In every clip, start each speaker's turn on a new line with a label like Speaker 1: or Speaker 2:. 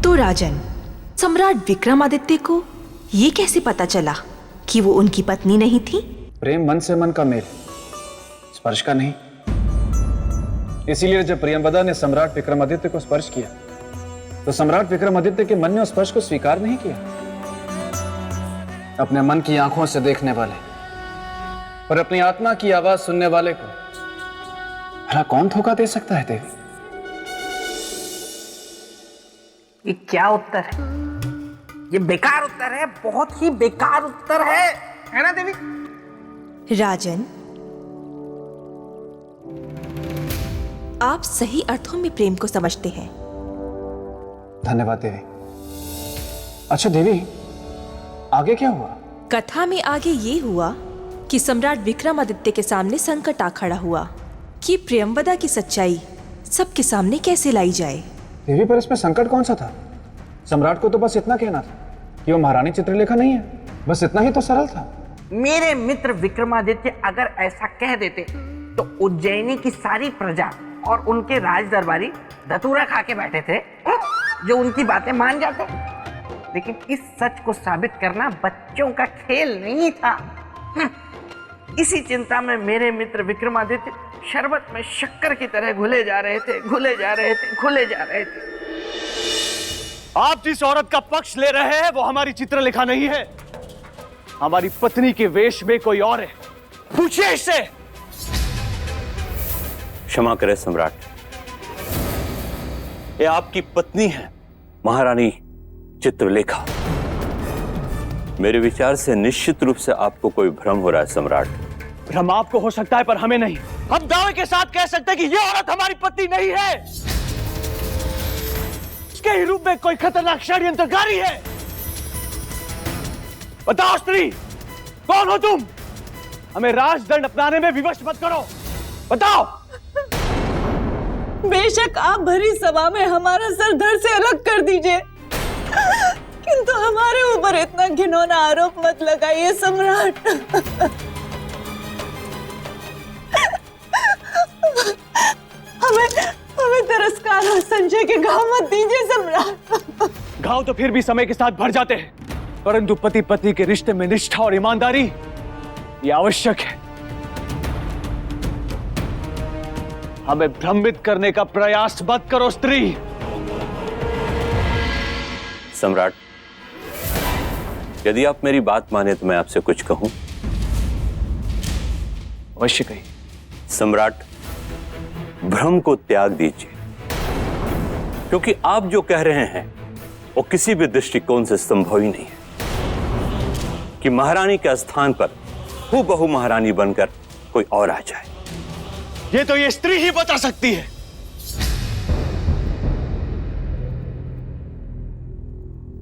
Speaker 1: तो राजन, सम्राट विक्रमादित्य को ये कैसे पता चला कि वो उनकी पत्नी नहीं थी?
Speaker 2: प्रेम मन से मन का मेल, स्पर्श का नहीं। इसीलिए जब प्रियंवदा ने सम्राट विक्रमादित्य को स्पर्श किया तो सम्राट विक्रमादित्य के मन ने उस स्पर्श को स्वीकार नहीं किया। अपने मन की आंखों से देखने वाले और अपनी आत्मा की आवाज सुनने वाले को भला कौन धोखा दे सकता है देवी?
Speaker 3: ये क्या उत्तर है? ये बेकार उत्तर है, बहुत ही बेकार उत्तर है ना देवी?
Speaker 1: राजन, आप सही अर्थों में प्रेम को समझते हैं।
Speaker 2: धन्यवाद देवी। अच्छा देवी, आगे क्या हुआ?
Speaker 1: कथा में आगे ये हुआ कि सम्राट विक्रमादित्य के सामने संकट आ खड़ा हुआ कि प्रियंवदा की सच्चाई सबके सामने कैसे लाई जाए।
Speaker 2: देवी, पर इसमें संकट कौन सा था? सम्राट को तो बस इतना कहना था कि वो महारानी चित्रलेखा नहीं है, बस इतना ही तो सरल था।
Speaker 3: मेरे मित्र विक्रमादित्य अगर ऐसा कह देते तो उज्जैनी की सारी प्रजा और उनके राज दरबारी धतूरा खा के बैठे थे जो उनकी बातें मान जाते। लेकिन इस सच को साबित करना बच्चों का खेल नहीं था। इसी चिंता में मेरे मित्र विक्रमादित्य शरबत में शक्कर की तरह घुले जा रहे थे, घुले जा रहे थे, घुले जा रहे थे।
Speaker 4: आप जिस औरत का पक्ष ले रहे हैं वो हमारी चित्रलेखा नहीं है, हमारी पत्नी के वेश में कोई और है। पूछिए इससे।
Speaker 5: क्षमा करें सम्राट, ये आपकी पत्नी है महारानी चित्रलेखा। मेरे विचार से निश्चित रूप से आपको कोई भ्रम हो रहा है सम्राट।
Speaker 4: भ्रम आपको हो सकता है पर हमें नहीं। हम दावे के साथ कह सकते हैं कि यह औरत हमारी पत्नी नहीं है। इसके ही रूप में कोई खतरनाक षड्यंत्रकारी है। बताओ स्त्री, कौन हो तुम? हमें राजदंड अपनाने में विवश मत करो, बताओ।
Speaker 6: बेशक आप भरी सभा में हमारा सर धड़ से अलग कर दीजिए, किंतु हमारे ऊपर इतना घिनौना आरोप मत लगाइए सम्राट। हमें तिरस्कार और संशय के घाव मत दीजिए सम्राट।
Speaker 4: घाव तो फिर भी समय के साथ भर जाते हैं, परंतु पति पत्नी के रिश्ते में निष्ठा और ईमानदारी ये आवश्यक है। हमें भ्रमित करने का प्रयास मत करो स्त्री।
Speaker 5: सम्राट, यदि आप मेरी बात माने तो मैं आपसे कुछ कहूं।
Speaker 4: अवश्य कहिए।
Speaker 5: सम्राट, भ्रम को त्याग दीजिए, क्योंकि आप जो कह रहे हैं वो किसी भी दृष्टिकोण से संभव ही नहीं है कि महारानी के स्थान पर हूबहू महारानी बनकर कोई और आ जाए।
Speaker 4: ये तो ये स्त्री ही बता सकती है।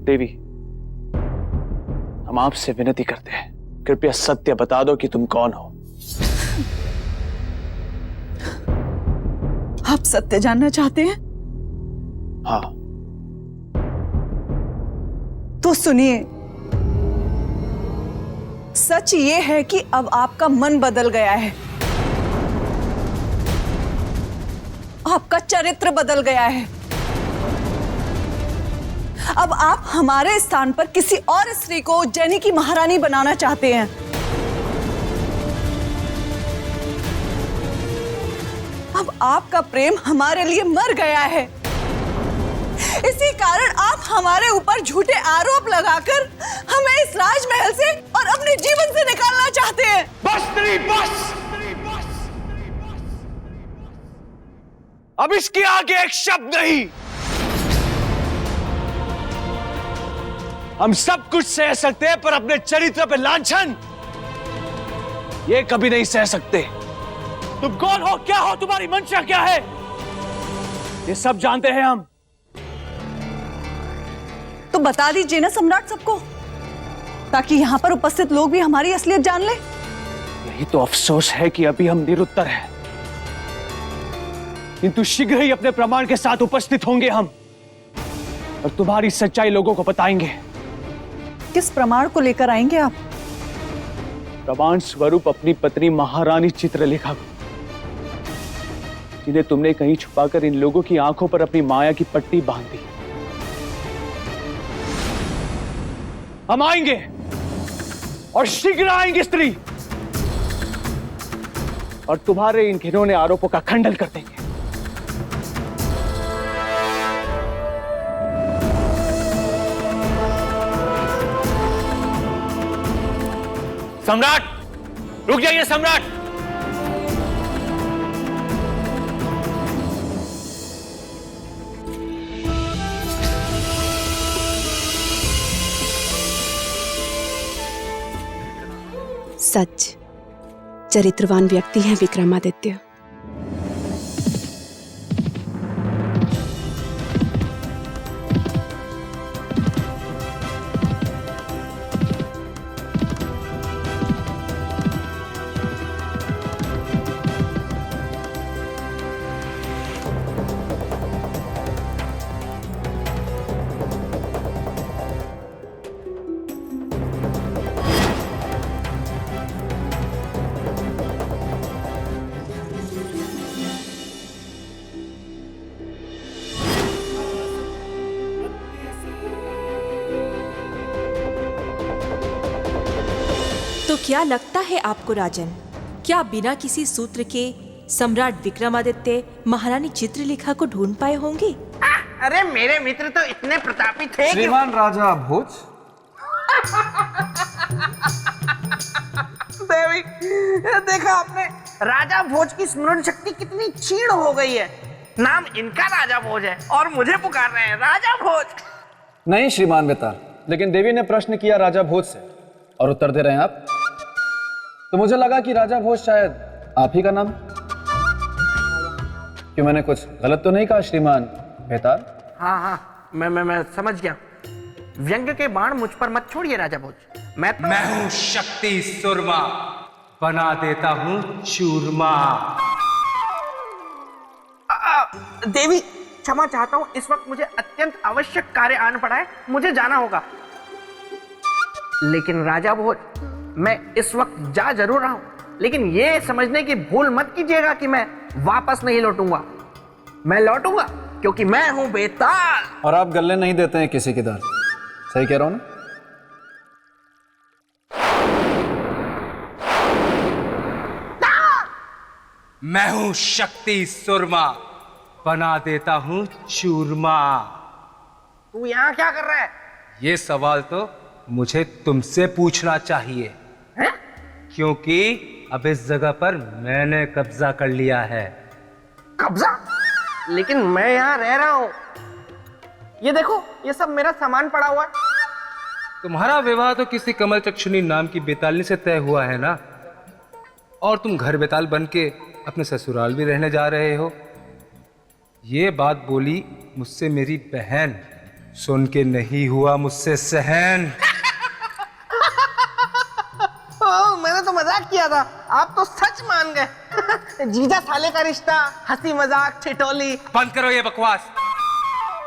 Speaker 4: देवी, हम आपसे विनती करते हैं, कृपया सत्य बता दो कि तुम कौन हो।
Speaker 6: आप सत्य जानना चाहते हैं?
Speaker 4: हाँ।
Speaker 6: तो सुनिए, सच ये है कि अब आपका मन बदल गया है, आपका चरित्र बदल गया है। अब आप हमारे स्थान पर किसी और स्त्री को उज्जैनी की महारानी बनाना चाहते हैं। अब आपका प्रेम हमारे लिए मर गया है। इसी कारण आप हमारे ऊपर झूठे आरोप लगाकर हमें इस राजमहल से और अपने जीवन से निकालना चाहते हैं।
Speaker 4: बस स्त्री, बस। अब इसके आगे एक शब्द नहीं। हम सब कुछ सह सकते हैं पर अपने चरित्र पे लांछन ये कभी नहीं सह सकते। तुम कौन हो, क्या हो, तुम्हारी मंशा क्या है, ये सब जानते हैं हम।
Speaker 6: तो बता दीजिए ना सम्राट सबको, ताकि यहां पर उपस्थित लोग भी हमारी असलियत जान ले।
Speaker 4: यही तो अफसोस है कि अभी हम निरुत्तर हैं, किंतु शीघ्र ही अपने प्रमाण के साथ उपस्थित होंगे हम और तुम्हारी सच्चाई लोगों को बताएंगे।
Speaker 6: किस प्रमाण को लेकर आएंगे आप?
Speaker 4: प्रमाण स्वरूप अपनी पत्नी महारानी चित्रलेखा को, जिन्हें तुमने कहीं छुपाकर इन लोगों की आंखों पर अपनी माया की पट्टी बांध दी। हम आएंगे और शीघ्र आएंगे स्त्री, और तुम्हारे इन घिनौने आरोपों का खंडन कर देंगे।
Speaker 5: सम्राट, रुक जाइए सम्राट।
Speaker 7: सच, चरित्रवान व्यक्ति हैं विक्रमादित्य।
Speaker 1: तो क्या लगता है आपको राजन, क्या बिना किसी सूत्र के सम्राट विक्रमादित्य महारानी चित्रलेखा को ढूंढ पाए होंगे?
Speaker 3: अरे मेरे मित्र तो इतने प्रतापी थे कि
Speaker 2: श्रीमान राजा भोज।
Speaker 3: देवी, देखा आपने राजा भोज की स्मरण शक्ति कितनी क्षीण हो गई है। नाम इनका राजा भोज है और मुझे पुकार रहे हैं राजा भोज।
Speaker 2: नहीं श्रीमान बेताल, लेकिन देवी ने प्रश्न किया राजा भोज से और उत्तर दे रहे हैं आप, तो मुझे लगा कि राजा भोज शायद आप ही का नाम। क्यों, मैंने कुछ गलत तो नहीं कहा श्रीमान बेताल?
Speaker 3: हाँ हाँ, मैं समझ गया। व्यंग के बाण मुझ पर मत छोड़िए राजा भोज। मैं
Speaker 8: हूं शक्ति सुरमा, बना देता हूं चूरमा।
Speaker 3: देवी क्षमा चाहता हूँ, इस वक्त मुझे अत्यंत आवश्यक कार्य आना पड़ा है, मुझे जाना होगा। लेकिन राजा भोज, मैं इस वक्त जा जरूर रहा हूं, लेकिन ये समझने की भूल मत कीजिएगा कि मैं वापस नहीं लौटूंगा। मैं लौटूंगा क्योंकि मैं हूं बेताल।
Speaker 2: और आप गले नहीं देते हैं किसी की दाल, सही कह रहा हूं ना?
Speaker 8: मैं हूं शक्ति सुरमा, बना देता हूं चूरमा।
Speaker 3: तू यहाँ क्या कर रहा है?
Speaker 8: ये सवाल तो मुझे तुमसे पूछना चाहिए,
Speaker 3: हैं?
Speaker 8: क्योंकि अब इस जगह पर मैंने कब्जा कर लिया है।
Speaker 3: कब्जा? लेकिन मैं यहाँ रह रहा हूँ। ये देखो, ये सब मेरा सामान पड़ा हुआ है।
Speaker 8: तुम्हारा विवाह तो किसी कमल चक्षुनी नाम की बेतालनी से तय हुआ है ना, और तुम घर बेताल बन के अपने ससुराल भी रहने जा रहे हो। ये बात बोली मुझसे मेरी बहन, सुन के नहीं हुआ मुझसे सहन।
Speaker 3: मैंने तो मजाक किया था, आप तो सच मान गए। जीजा साले का रिश्ता, हंसी मजाक, ठिठोली।
Speaker 8: बंद करो ये बकवास।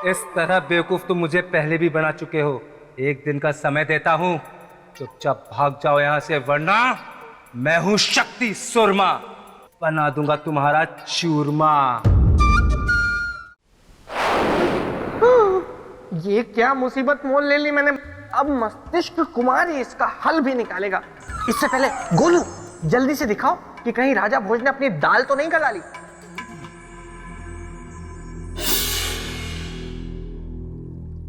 Speaker 8: इस तरह बेवकूफ तुम मुझे पहले भी बना चुके हो। एक दिन का समय देता हूं, चुपचाप भाग जाओ यहां से, वरना मैं हूं शक्ति सुरमा, बना दूंगा तुम्हारा चूरमा।
Speaker 3: ये क्या मुसीबत मोल ले ली मैंने। अब मस्तिष्क कुमार ही इसका हल भी निकालेगा। इससे पहले गोलू, जल्दी से दिखाओ कि कहीं राजा भोज ने अपनी दाल तो नहीं गला ली।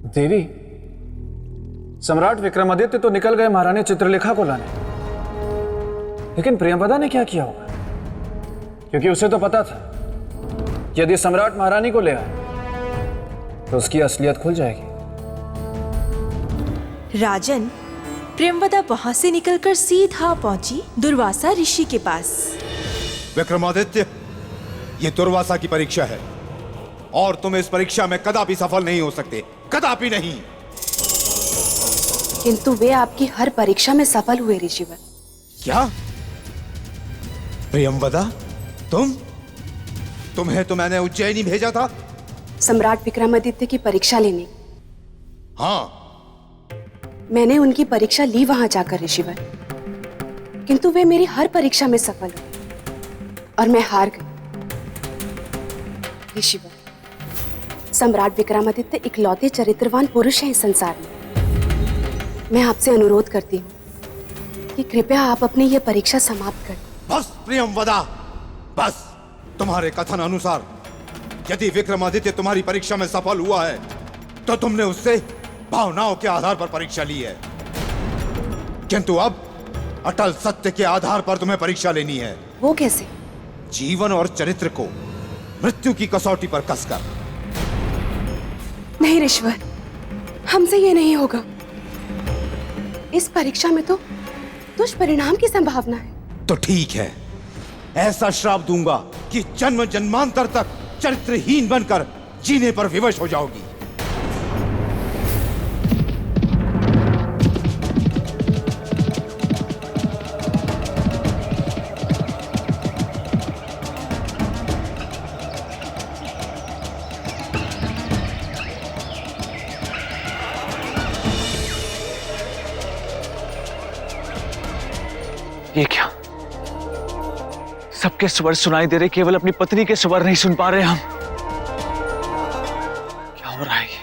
Speaker 2: देवी, सम्राट विक्रमादित्य तो निकल गए महारानी चित्रलेखा को लाने, लेकिन प्रियंवदा ने क्या किया होगा? क्योंकि उसे तो पता था कि यदि सम्राट महारानी को ले आए तो उसकी असलियत खुल जाएगी।
Speaker 1: राजन, प्रियंवदा वहां से निकलकर सीधा पहुंची दुर्वासा ऋषि के पास।
Speaker 9: विक्रमादित्य, ये दुर्वासा की परीक्षा है और तुम इस परीक्षा में कदापि सफल नहीं हो सकते, कदापि नहीं।
Speaker 7: किंतु वे आपकी हर परीक्षा में सफल हुए ऋषिवर।
Speaker 9: क्या? प्रियंवदा, तुम्हें तो मैंने उज्जैनी भेजा था।
Speaker 7: सम्राट विक्रमादित्य की परीक्षा लेने।
Speaker 9: हाँ,
Speaker 7: मैंने उनकी परीक्षा ली वहां जाकर ऋषिवर, किंतु वे मेरी हर परीक्षा में सफल हुए और मैं हार गई। ऋषिवर, सम्राट विक्रमादित्य इकलौते चरित्रवान पुरुष हैं इस संसार में। मैं आपसे अनुरोध करती हूँ कि कृपया आप अपनी ये परीक्षा समाप्त कर दें।
Speaker 9: बस प्रियंवदा, बस। तुम्हारे कथन अनुसार यदि विक्रमादित्य तुम्हारी परीक्षा में सफल हुआ है तो तुमने उससे भावनाओं के आधार पर परीक्षा ली है, किंतु अब अटल सत्य के आधार पर तुम्हें परीक्षा लेनी है।
Speaker 7: वो कैसे?
Speaker 9: जीवन और चरित्र को मृत्यु की कसौटी पर कसकर।
Speaker 7: नहीं ऋषवर, हमसे ये नहीं होगा। इस परीक्षा में तो दुष्परिणाम की संभावना है।
Speaker 9: तो ठीक है, ऐसा श्राप दूंगा कि जन्म जन्मांतर तक चरित्रहीन बनकर जीने पर विवश हो जाओगी।
Speaker 4: ये क्या? सबके स्वर सुनाई दे रहे, केवल अपनी पत्नी के स्वर नहीं सुन पा रहे हम। क्या हो रहा है ये?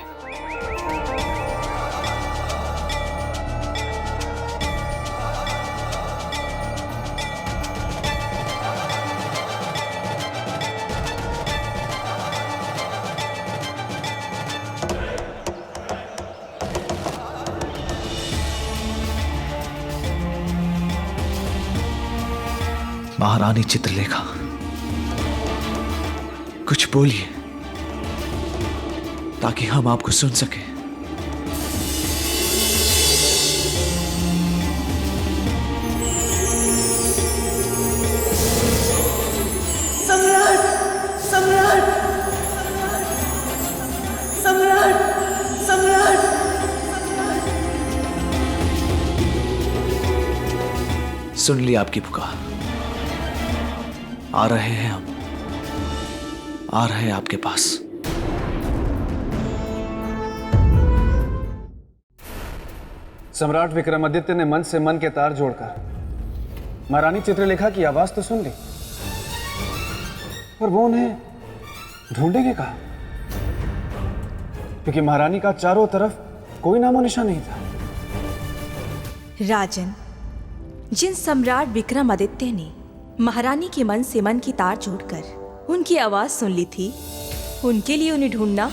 Speaker 4: महारानी चित्रलेखा, कुछ बोलिए ताकि हम आपको सुन सकें।
Speaker 6: सम्राट, सम्राट, सम्राट, सम्राट।
Speaker 4: सुन ली आपकी पुकार। आ रहे हैं हम, आ रहे हैं आपके पास।
Speaker 2: सम्राट विक्रमादित्य ने मन से मन के तार जोड़कर महारानी चित्रलेखा की आवाज तो सुन ली, पर वो उन्हें ढूंढेंगे कहाँ? क्योंकि महारानी का चारों तरफ कोई नामो निशान नहीं था।
Speaker 1: राजन, जिन सम्राट विक्रमादित्य ने महारानी के मन से मन की तार जोड़कर उनकी आवाज सुन ली थी, उनके लिए उन्हें ढूंढना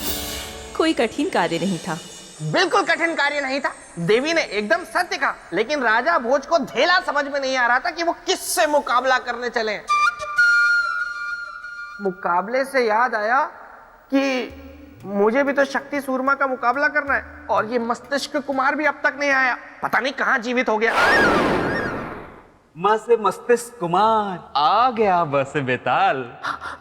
Speaker 1: कोई कठिन कार्य नहीं था।
Speaker 3: बिल्कुल कठिन कार्य नहीं था। देवी ने एकदम सत्य कहा, लेकिन राजा भोज को धेला समझ में नहीं आ रहा था कि वो किससे मुकाबला करने चले। मुकाबले से याद आया कि मुझे भी तो शक्ति सूरमा का मुकाबला करना है, और ये मस्तिष्क कुमार भी अब तक नहीं आया। पता नहीं कहां जीवित हो गया।
Speaker 10: माँ से मस्तिष्क कुमार आ गया बस बेताल।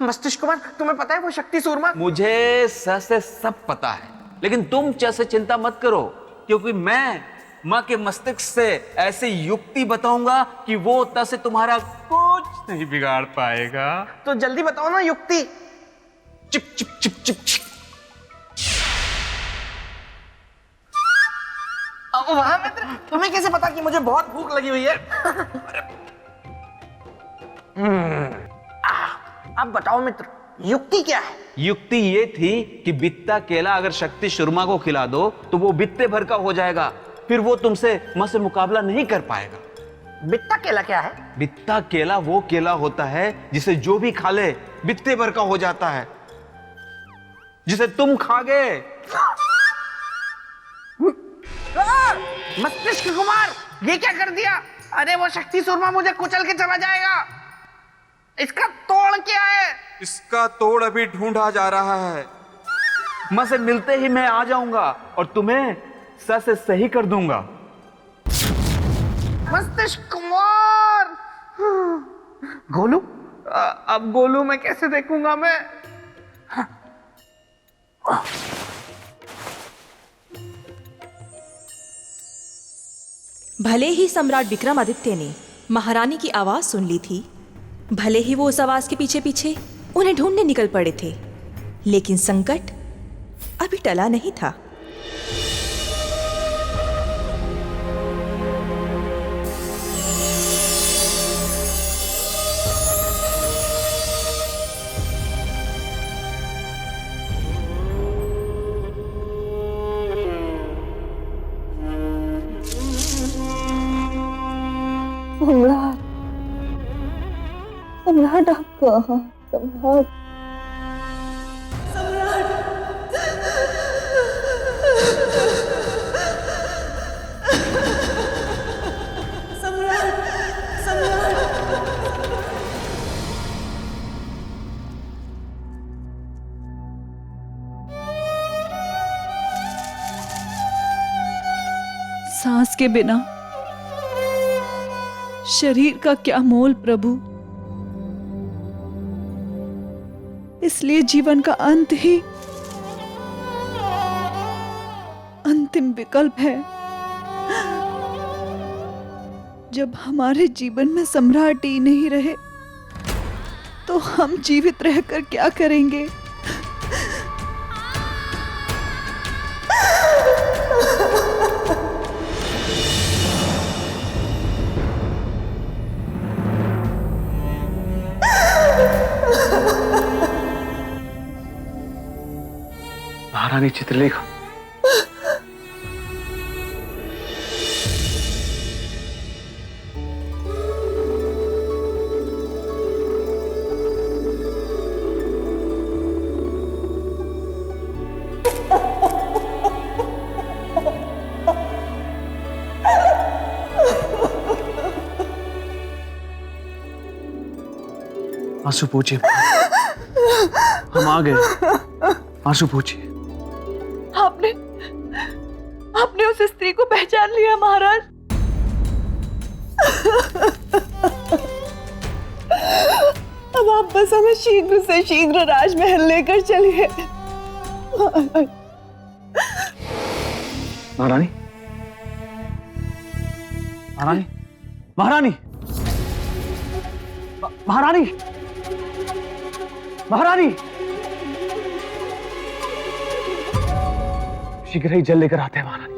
Speaker 3: मस्तिष्क कुमार, तुम्हें पता है वो शक्ति सूरमा?
Speaker 10: मुझे स से सब पता है, लेकिन तुम च से चिंता मत करो, क्योंकि मैं माँ के मस्तिष्क से ऐसी युक्ति बताऊंगा कि वो त से तुम्हारा कुछ नहीं बिगाड़ पाएगा।
Speaker 3: तो जल्दी बताओ ना युक्ति।
Speaker 10: Chip chip chip chip chip.
Speaker 3: वहां मित्र, तुम्हें कैसे पता कि मुझे बहुत भूख लगी हुई है? अब बताओ मित्र, युक्ति क्या है?
Speaker 10: युक्ति ये थी कि बित्ता केला अगर शक्ति शर्मा को खिला दो तो वो बित्ते भर का हो जाएगा, फिर वो तुमसे मां से मुकाबला नहीं कर पाएगा।
Speaker 3: बित्ता केला क्या है?
Speaker 10: बित्ता केला वो केला होता है जिसे जो भी खा ले बित्ते भर का हो जाता है, जिसे तुम खा गए।
Speaker 3: मस्तिष्क कुमार, ये क्या कर दिया? अरे वो शक्ति सूरमा मुझे कुचल के चला जाएगा। इसका तोड़ क्या है?
Speaker 10: इसका तोड़ अभी ढूंढा जा रहा है। मां से मिलते ही मैं आ जाऊंगा और तुम्हें स से सही कर दूंगा।
Speaker 3: मस्तिष्क कुमार। गोलू, अब गोलू मैं कैसे देखूंगा मैं?
Speaker 1: भले ही सम्राट विक्रमादित्य ने महारानी की आवाज सुन ली थी, भले ही वो उस आवाज के पीछे पीछे उन्हें ढूंढने निकल पड़े थे, लेकिन संकट अभी टला नहीं था।
Speaker 6: सम्राट, सम्राट आप कहाँ? सम्राट,
Speaker 11: सांस के बिना शरीर का क्या मोल प्रभु। इसलिए जीवन का अंत ही अंतिम विकल्प है। जब हमारे जीवन में सम्राट ही नहीं रहे तो हम जीवित रहकर क्या करेंगे?
Speaker 4: महारानी चित्रलेखा, आंसू पोछिए। हम आ गए, आंसू पोछिए।
Speaker 11: आपने उस स्त्री को पहचान लिया महाराज?
Speaker 6: अब आप बस हमें शीघ्र से शीघ्र राजमहल लेकर चलिए।
Speaker 4: महारानी, महारानी, महारानी, महारानी, महारानी, शीघ्र ही जल लेकर आते हैं महारानी।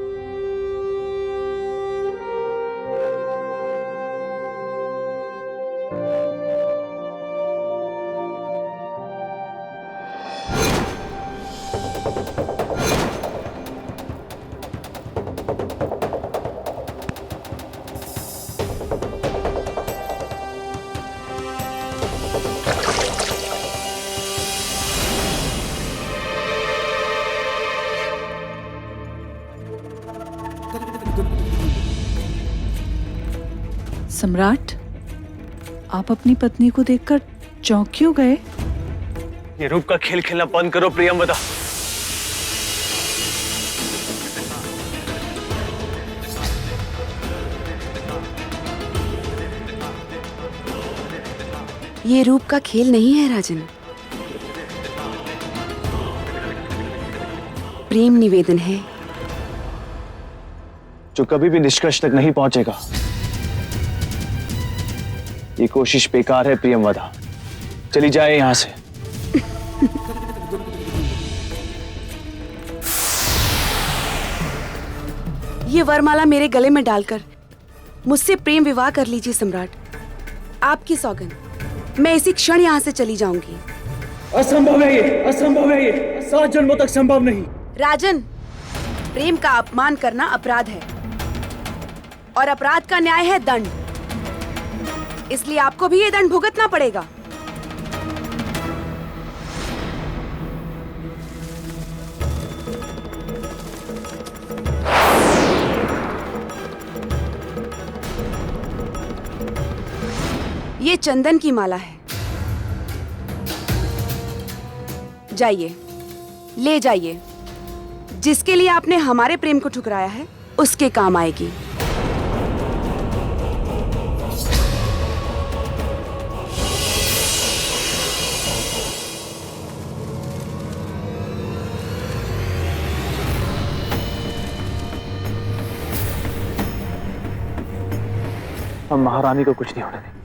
Speaker 11: सम्राट, आप अपनी पत्नी को देखकर चौंक क्यों गए?
Speaker 4: ये रूप का खेल खेलना बंद करो प्रियंवदा।
Speaker 7: ये रूप का खेल नहीं है राजन, प्रेम निवेदन है
Speaker 2: जो कभी भी निष्कर्ष तक नहीं पहुंचेगा। ये कोशिश बेकार है प्रियंवदा, चली जाए यहां से।
Speaker 7: ये वरमाला मेरे गले में डालकर मुझसे प्रेम विवाह कर लीजिए सम्राट। आपकी सौगंध, मैं इसी क्षण यहां से चली जाऊंगी।
Speaker 4: असंभव है ये, असंभव है ये, 7 जन्मों तक संभव नहीं।
Speaker 7: राजन, प्रेम का अपमान करना अपराध है और अपराध का न्याय है दंड। इसलिए आपको भी ये दंड भुगतना पड़ेगा। ये चंदन की माला है, जाइए, ले जाइए। जिसके लिए आपने हमारे प्रेम को ठुकराया है उसके काम आएगी।
Speaker 2: हम महारानी को कुछ नहीं होने देंगे।